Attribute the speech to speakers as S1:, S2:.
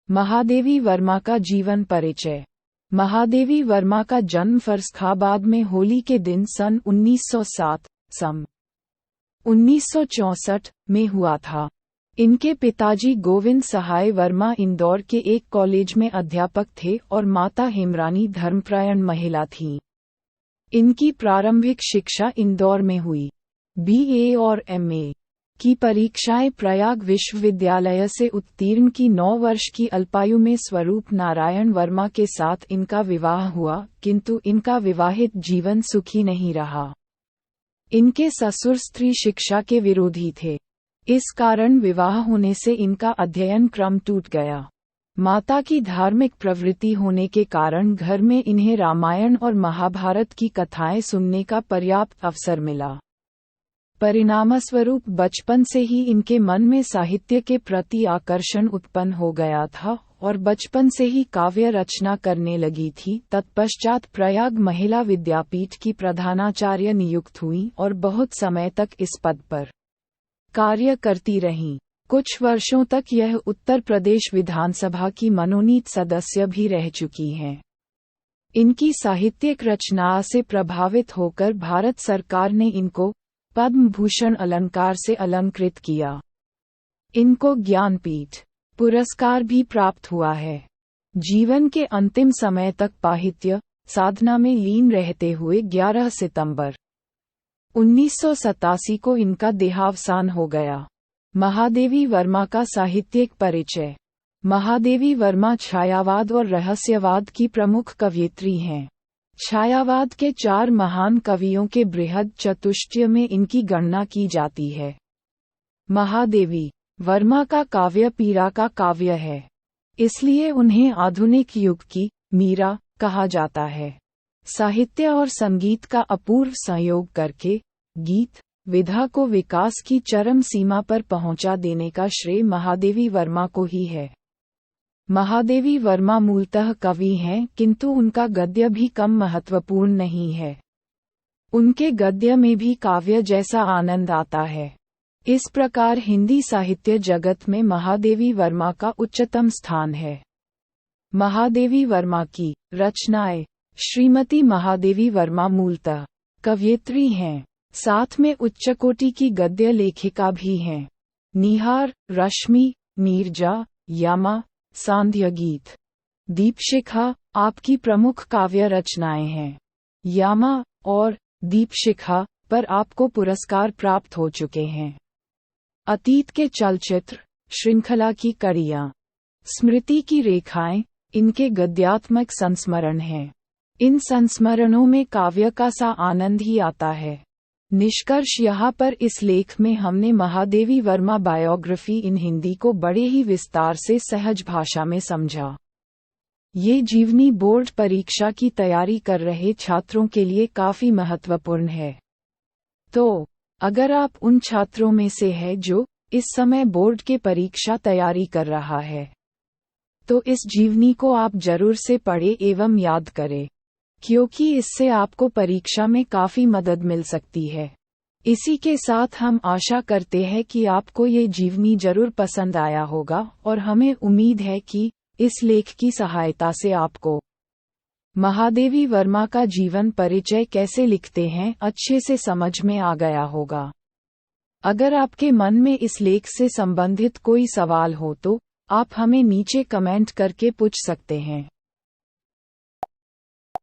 S1: महादेवी वर्मा का जीवन परिचय। महादेवी वर्मा का जन्म फर्रुखाबाद में होली के दिन सन 1907 सम 1964 में हुआ था। इनके पिताजी गोविंद सहाय वर्मा इंदौर के एक कॉलेज में अध्यापक थे और माता हेमरानी धर्मपरायण महिला थीं। इनकी प्रारंभिक शिक्षा इंदौर में हुई। BA और MA की परीक्षाएं प्रयाग विश्वविद्यालय से उत्तीर्ण की। 9 वर्ष की अल्पायु में स्वरूप नारायण वर्मा के साथ इनका विवाह हुआ, किंतु इनका विवाहित जीवन सुखी नहीं रहा। इनके ससुर स्त्री शिक्षा के विरोधी थे। इस कारण विवाह होने से इनका अध्ययन क्रम टूट गया। माता की धार्मिक प्रवृत्ति होने के कारण घर में इन्हें रामायण और महाभारत की कथाएं सुनने का पर्याप्त अवसर मिला। परिणामस्वरूप बचपन से ही इनके मन में साहित्य के प्रति आकर्षण उत्पन्न हो गया था और बचपन से ही काव्य रचना करने लगी थी। तत्पश्चात प्रयाग महिला विद्यापीठ की प्रधानाचार्य नियुक्त हुई और बहुत समय तक इस पद पर कार्य करती रहीं। कुछ वर्षों तक यह उत्तर प्रदेश विधानसभा की मनोनीत सदस्य भी रह चुकी हैं। इनकी साहित्यिक रचना से प्रभावित होकर भारत सरकार ने इनको पद्म भूषण अलंकार से अलंकृत किया। इनको ज्ञानपीठ पुरस्कार भी प्राप्त हुआ है। जीवन के अंतिम समय तक साहित्य साधना में लीन रहते हुए 11 सितंबर 1987 को इनका देहावसान हो गया। महादेवी वर्मा का साहित्यिक परिचय। महादेवी वर्मा छायावाद और रहस्यवाद की प्रमुख कवयित्री हैं। छायावाद के 4 महान कवियों के बृहद चतुष्टय में इनकी गणना की जाती है। महादेवी वर्मा का काव्य पीरा का काव्य है, इसलिए उन्हें आधुनिक युग की मीरा कहा जाता है। साहित्य और संगीत का अपूर्व संयोग करके गीत विधा को विकास की चरम सीमा पर पहुंचा देने का श्रेय महादेवी वर्मा को ही है। महादेवी वर्मा मूलतः कवि हैं, किंतु उनका गद्य भी कम महत्वपूर्ण नहीं है। उनके गद्य में भी काव्य जैसा आनंद आता है। इस प्रकार हिंदी साहित्य जगत में महादेवी वर्मा का उच्चतम स्थान है। महादेवी वर्मा की रचनाएं। श्रीमती महादेवी वर्मा मूलतः कवयित्री हैं, साथ में उच्चकोटि की गद्य लेखिका भी हैं। निहार, रश्मि, नीरजा, यामा, सांध्य गीत, दीपशिखा आपकी प्रमुख काव्य रचनाएं हैं। यामा और दीपशिखा पर आपको पुरस्कार प्राप्त हो चुके हैं। अतीत के चलचित्र श्रृंखला की कड़ियां, स्मृति की रेखाएं इनके गद्यात्मक संस्मरण हैं। इन संस्मरणों में काव्य का सा आनंद ही आता है। निष्कर्ष यहाँ पर इस लेख में हमने महादेवी वर्मा बायोग्राफी इन हिंदी को बड़े ही विस्तार से सहज भाषा में समझा। ये जीवनी बोर्ड परीक्षा की तैयारी कर रहे छात्रों के लिए काफी महत्वपूर्ण है। तो अगर आप उन छात्रों में से हैं जो इस समय बोर्ड के परीक्षा तैयारी कर रहा है, तो इस जीवनी को आप जरूर से पढ़ें एवं याद करें, क्योंकि इससे आपको परीक्षा में काफी मदद मिल सकती है। इसी के साथ हम आशा करते हैं कि आपको ये जीवनी जरूर पसंद आया होगा और हमें उम्मीद है कि इस लेख की सहायता से आपको महादेवी वर्मा का जीवन परिचय कैसे लिखते हैं अच्छे से समझ में आ गया होगा। अगर आपके मन में इस लेख से संबंधित कोई सवाल हो तो आप हमें नीचे कमेंट करके पूछ सकते हैं।